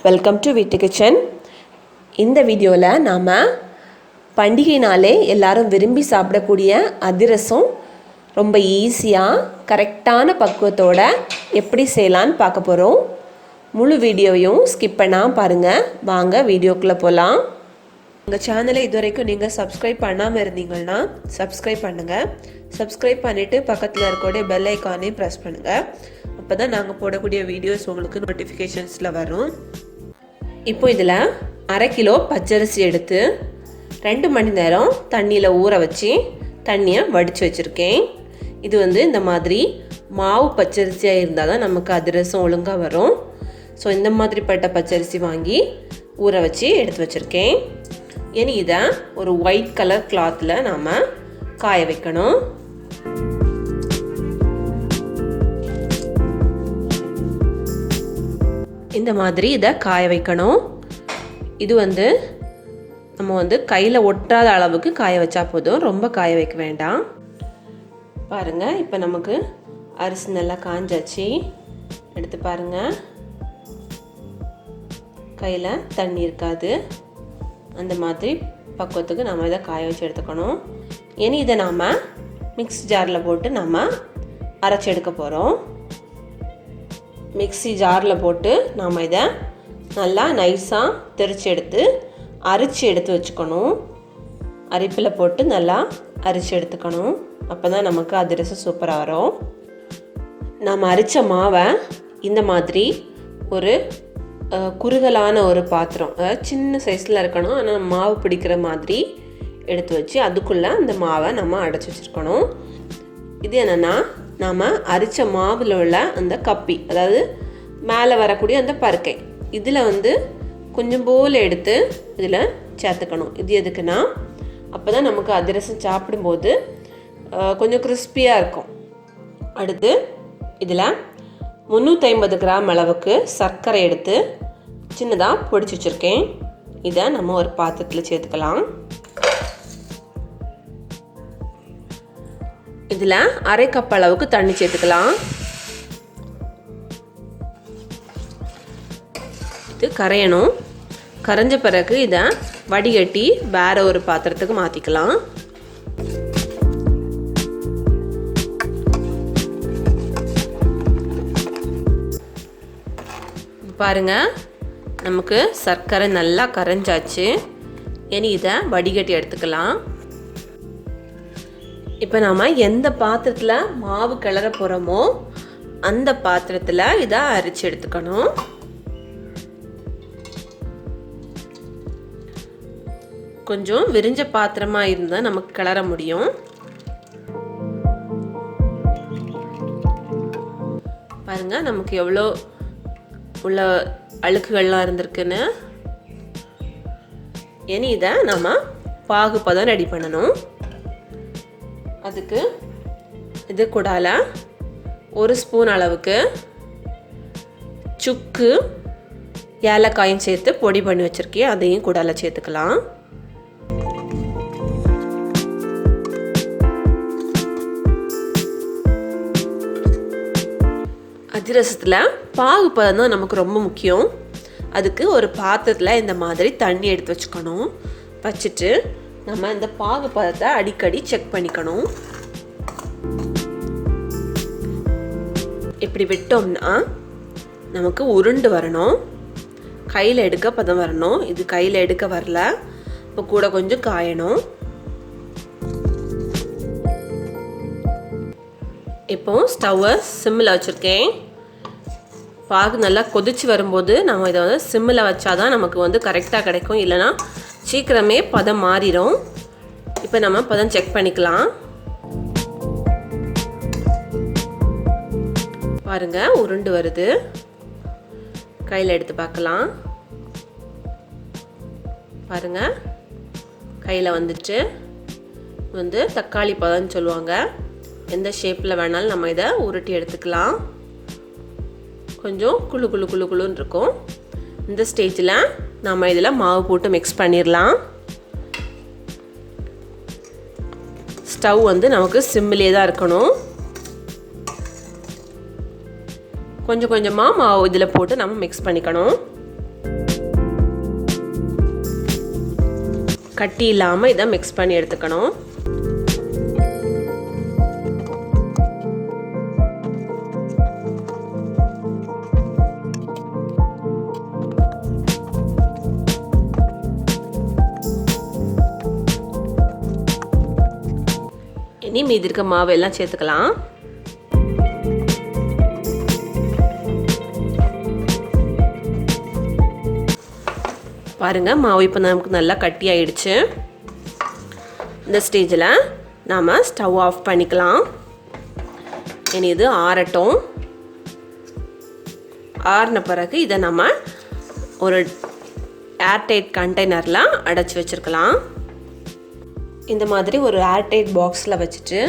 Welcome to வீட்டு kitchen. இந்த வீடியோவில் நாம் பண்டிகைனாலே எல்லாரும் விரும்பி சாப்பிடக்கூடிய அதிரசம் ரொம்ப ஈஸியாக கரெக்டான பக்குவத்தோட எப்படி செய்யலான்னு பார்க்க போகிறோம். முழு வீடியோவையும் ஸ்கிப் பண்ணாமல் பாருங்கள். வாங்க வீடியோக்குள்ளே போகலாம். உங்கள் சேனலை இதுவரைக்கும் நீங்கள் சப்ஸ்கிரைப் பண்ணாமல் இருந்தீங்கன்னா சப்ஸ்கிரைப் பண்ணுங்கள். சப்ஸ்கிரைப் பண்ணிவிட்டு பக்கத்தில் இருக்கக்கூடிய பெல் ஐக்கானையும் ப்ரெஸ் பண்ணுங்கள். அப்போ தான் நாங்கள் போடக்கூடிய வீடியோஸ் உங்களுக்கு நோட்டிஃபிகேஷன்ஸில் வரும். இப்போ இதில் 1/2 கிலோ பச்சரிசி எடுத்து 2 மணி நேரம் தண்ணியில் ஊற வச்சு தண்ணியை வடித்து வச்சுருக்கேன். இது இந்த மாதிரி மாவு பச்சரிசியாக இருந்தால் தான் நமக்கு அதிரசம் ஒழுங்காக வரும். ஸோ இந்த மாதிரிப்பட்ட பச்சரிசி வாங்கி ஊற வச்சு எடுத்து வச்சுருக்கேன். இனி இதை ஒரு ஒயிட் கலர் கிளாத்தில் நாம் காய வைக்கணும். இந்த மாதிரி இதை காய வைக்கணும். இது நம்ம கையில் ஒட்டாத அளவுக்கு காய வச்சா போதும், ரொம்ப காய வைக்க வேண்டாம். பாருங்கள், இப்போ நமக்கு அரிசி நல்லா காஞ்சாச்சு. எடுத்து பாருங்கள், கையில் தண்ணி இருக்காது. அந்த மாதிரி பக்குவத்துக்கு நம்ம இதை காய வச்சு எடுத்துக்கணும். இனி இதை நாம் மிக்ஸி ஜாரில் போட்டு நம்ம அரைச்சி எடுக்க போகிறோம். மிக்ஸி ஜாரில் போட்டு நாம் இதை நல்லா நைஸாக திரிச்சு எடுத்து அரைச்சி எடுத்து வச்சுக்கணும். அரிப்பில் போட்டு நல்லா அரைச்சி எடுத்துக்கணும். அப்போ தான் நமக்கு அதிரசம் சூப்பராக வரும். நாம் அரைச்ச மாவை இந்த மாதிரி ஒரு குறுகலான ஒரு பாத்திரம், அதாவது சின்ன சைஸில் இருக்கணும், ஆனால் மாவு பிடிக்கிற மாதிரி எடுத்து வச்சு அதுக்குள்ளே அந்த மாவை நம்ம அடைச்சி வச்சுருக்கணும். இது என்னென்னா, நாம் அரைச்ச மாவில் உள்ள அந்த கப்பி, அதாவது மேலே வரக்கூடிய அந்த பருக்கை, இதில் கொஞ்சம் போல் எடுத்து இதில் சேர்த்துக்கணும். இது எதுக்குன்னா, அப்போ தான் நமக்கு அதிரசம் சாப்பிடும்போது கொஞ்சம் கிறிஸ்பியாக இருக்கும். அடுத்து இதில் 350 கிராம் அளவுக்கு சர்க்கரை எடுத்து சின்னதாக பொடிச்சு வச்சுருக்கேன். இதை நம்ம ஒரு பாத்திரத்தில் சேர்த்துக்கலாம். இதில் 1/2 கப் அளவுக்கு தண்ணி சேர்த்துக்கலாம். இது கரையணும். கரைஞ்ச பிறகு இதை வடிகட்டி வேற ஒரு பாத்திரத்துக்கு மாற்றிக்கலாம். பாருங்க, நமக்கு சர்க்கரை நல்லா கரைஞ்சாச்சு. இனி இதை வடிகட்டி எடுத்துக்கலாம். இப்போ நாம் எந்த பாத்திரத்தில் மாவு கிளற போகிறோமோ அந்த பாத்திரத்தில் இதை அரைச்சி எடுத்துக்கணும். கொஞ்சம் விரிஞ்ச பாத்திரமாக இருந்தால் நமக்கு கிளற முடியும். பாருங்க, நமக்கு எவ்வளோ உள்ள அழுக்குகள்லாம் இருந்திருக்குன்னு. இனி இதை நம்ம பாகுபதம் ரெடி பண்ணணும். அதுக்கு இது கூடால 1 ஸ்பூன் அளவுக்கு சுக்கு ஏலக்காயும் சேர்த்து பொடி பண்ணி வச்சுருக்கேன். அதையும் கூடால சேர்த்துக்கலாம். அதிரசத்தில் பாகுபதம் தான் நமக்கு ரொம்ப முக்கியம். அதுக்கு ஒரு பாத்திரத்தில் இந்த மாதிரி தண்ணி எடுத்து வச்சுக்கணும். வச்சுட்டு நம்ம இந்த பாகுபதத்தை அடிக்கடி செக் பண்ணிக்கணும். இப்படி விட்டோம்னா நமக்கு உருண்டு வரணும், கையில் எடுக்க பதம் வரணும். இது கையில் எடுக்க வரல, இப்போ கூட கொஞ்சம் காயணும். இப்போ ஸ்டவ்வை சிம்மில் வச்சுருக்கேன். பாகு நல்லா கொதிச்சு வரும்போது நம்ம இதை சிம்மில் வச்சாதான் நமக்கு கரெக்டாக கிடைக்கும். இல்லைனா சீக்கிரமே பதம் மாறிடும். இப்போ நம்ம பதம் செக் பண்ணிக்கலாம். பாருங்க, உருண்டு வருது. கையில் எடுத்து பார்க்கலாம். பாருங்க, கையில் வந்துட்டு தக்காளி பதம்னு சொல்லுவாங்க. எந்த ஷேப்பில் வேணாலும் நம்ம இதை உருட்டி எடுத்துக்கலாம். கொஞ்சம் குழு குழு குழு குழுன்னு இருக்கும். இந்த ஸ்டேஜில் நம்ம இதில் மாவு போட்டு மிக்ஸ் பண்ணிடலாம். ஸ்டவ் நமக்கு சிம்மிலே தான் இருக்கணும். கொஞ்சம் கொஞ்சமாக மாவு இதில் போட்டு நம்ம மிக்ஸ் பண்ணிக்கணும். கட்டி இல்லாமல் இதை மிக்ஸ் பண்ணி எடுத்துக்கணும். இனி மீதி இருக்க மாவு எல்லாம் சேர்த்துக்கலாம். பாருங்கள், மாவு இப்போ நமக்கு நல்லா கட்டி ஆயிடுச்சு. இந்த ஸ்டேஜில் நாம் ஸ்டவ் ஆஃப் பண்ணிக்கலாம். இனி இது ஆறட்டும். ஆறின பிறகு இதை நம்ம ஒரு ஏர்டைட் கண்டெய்னரில் அடைச்சி வச்சுருக்கலாம். இந்த மாதிரி ஒரு ஏர்டைட் பாக்ஸில் வச்சுட்டு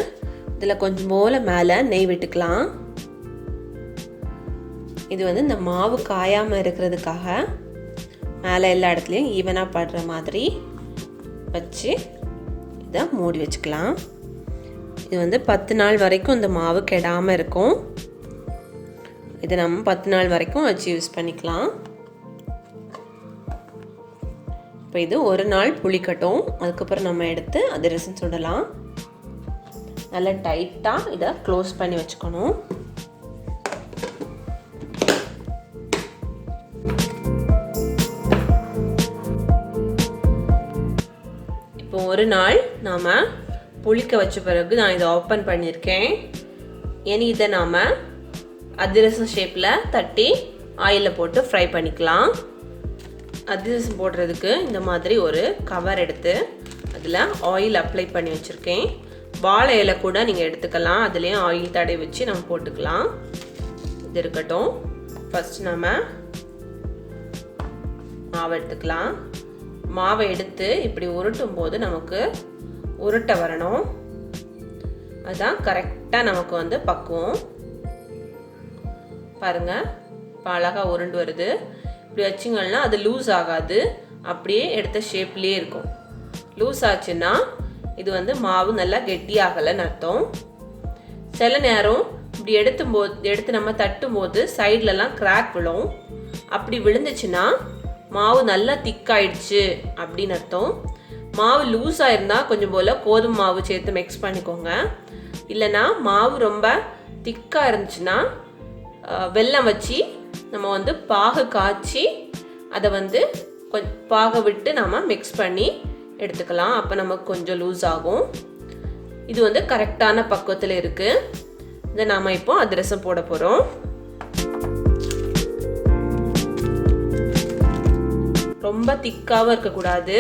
இதில் கொஞ்சம் போல் மேலே நெய் விட்டுக்கலாம். இது வந்து இந்த மாவு காயாமல் இருக்கிறதுக்காக மேலே எல்லா இடத்துலையும் ஈவனாக படுற மாதிரி வச்சு இதை மூடி வச்சுக்கலாம். இது வந்து 10 நாள் வரைக்கும் இந்த மாவு கெடாமல் இருக்கும். இதை நம்ம 10 நாள் வரைக்கும் வச்சு யூஸ் பண்ணிக்கலாம். இப்போ இது ஒரு நாள் புளிக்கட்டும். அதுக்கப்புறம் நம்ம எடுத்து அதிரசம் சுடலாம். நல்லா டைட்டாக இதை க்ளோஸ் பண்ணி வச்சுக்கணும். இப்போ ஒரு நாள் நாம் புளிக்க வச்ச பிறகு நான் இதை ஓப்பன் பண்ணியிருக்கேன். இனி இதை நாம் அதிரசம் ஷேப்பில் தட்டி ஆயிலில் போட்டு ஃப்ரை பண்ணிக்கலாம். அதிரசம் போடுறதுக்கு இந்த மாதிரி ஒரு கவர் எடுத்து அதில் ஆயில் அப்ளை பண்ணி வச்சுருக்கேன். வாழை இலை கூட நீங்கள் எடுத்துக்கலாம். அதுலேயும் ஆயில் தடவி வச்சு நம்ம போட்டுக்கலாம். இது இருக்கட்டும். ஃபஸ்ட் நம்ம மாவை எடுத்துக்கலாம். மாவை எடுத்து இப்படி உருட்டும் போது நமக்கு உருட்டை வரணும். அதுதான் கரெக்டாக நமக்கு வந்து பக்குவம். பாருங்கள், இப்போ அழகாக உருண்டு வருது. இப்படி வச்சிங்கன்னா அது லூஸ் ஆகாது, அப்படியே எடுத்த ஷேப்லேயே இருக்கும். லூஸ் ஆச்சுன்னா இது வந்து மாவு நல்லா கெட்டியாகலைன்னு அர்த்தம். சில நேரம் இப்படி எடுத்து நம்ம தட்டும் போது சைட்லலாம் கிராக் விழும். அப்படி விழுந்துச்சுன்னா மாவு நல்லா திக்காயிடுச்சு அப்படின்னு அர்த்தம். மாவு லூஸாக இருந்தால் கொஞ்சம் போல் கோதுமை மாவு சேர்த்து மிக்ஸ் பண்ணிக்கோங்க. இல்லைனா மாவு ரொம்ப திக்காக இருந்துச்சுன்னா வெல்லம் வச்சு நம்ம வந்து பாகு காய்ச்சி அதை வந்து பாகை விட்டு நம்ம மிக்ஸ் பண்ணி எடுத்துக்கலாம். அப்போ நமக்கு கொஞ்சம் லூஸ் ஆகும். இது வந்து கரெக்டான பக்குவத்தில் இருக்குது. இதை நாம் இப்போ அதிரசம் போட போகிறோம். ரொம்ப திக்காவும் இருக்கக்கூடாது.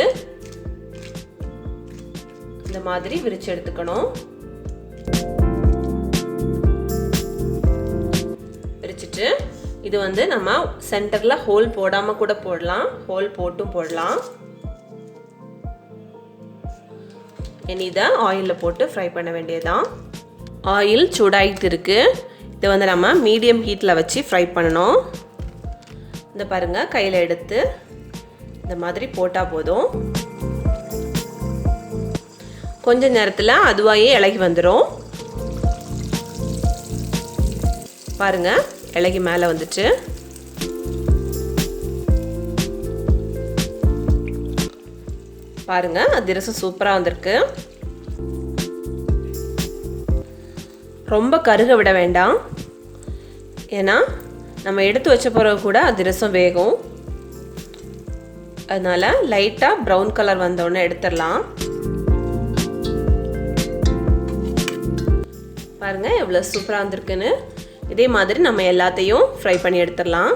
இந்த மாதிரி விரிச்சு எடுத்துக்கணும். விரிச்சிட்டு இது வந்து நம்ம சென்டர்ல ஹோல் போடாம கூட போடலாம், ஹோல் போட்டும் போடலாம். இனி இதை ஆயிலில் போட்டு ஃப்ரை பண்ண வேண்டியதுதான். ஆயில் சூடாகிட்டு இருக்கு. இதை வந்து நம்ம மீடியம் ஹீட்டில் வச்சு ஃப்ரை பண்ணணும். இந்த பாருங்கள், கையில் எடுத்து இந்த மாதிரி போட்டால் போதும். கொஞ்ச நேரத்தில் அதுவாயே இலகி வந்துடும். பாருங்கள், இலகி மேலே வந்துட்டு. பாருங்கள், அதிரசம் சூப்பராக வந்திருக்கு. ரொம்ப கருக விட வேண்டாம். ஏன்னா நம்ம எடுத்து வச்ச பிறகு கூட அதிரசம் வேகும். அதனால் லைட்டாக ப்ரௌன் கலர் வந்தோடனே எடுத்துடலாம். பாருங்கள் எவ்வளோ சூப்பராக வந்திருக்குன்னு. இதே மாதிரி நம்ம எல்லாத்தையும் ஃப்ரை பண்ணி எடுத்துடலாம்.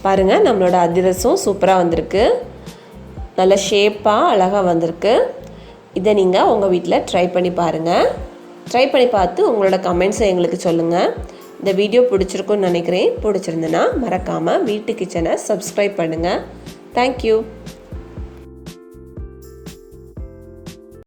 பாருங்கள், நம்மளோட அதிரசம் சூப்பராக வந்திருக்கு. நல்ல ஷேப்பாக அழகாக வந்திருக்கு. இதை நீங்கள் உங்கள் வீட்டில் ட்ரை பண்ணி பாருங்கள். ட்ரை பண்ணி பார்த்து உங்களோட கமெண்ட்ஸை எங்களுக்கு சொல்லுங்கள். இந்த வீடியோ பிடிச்சிருக்குன்னு நினைக்கிறேன். பிடிச்சிருந்துன்னா மறக்காமல் வீட்டு கிச்சனை சப்ஸ்கிரைப் பண்ணுங்கள். தேங்க்யூ.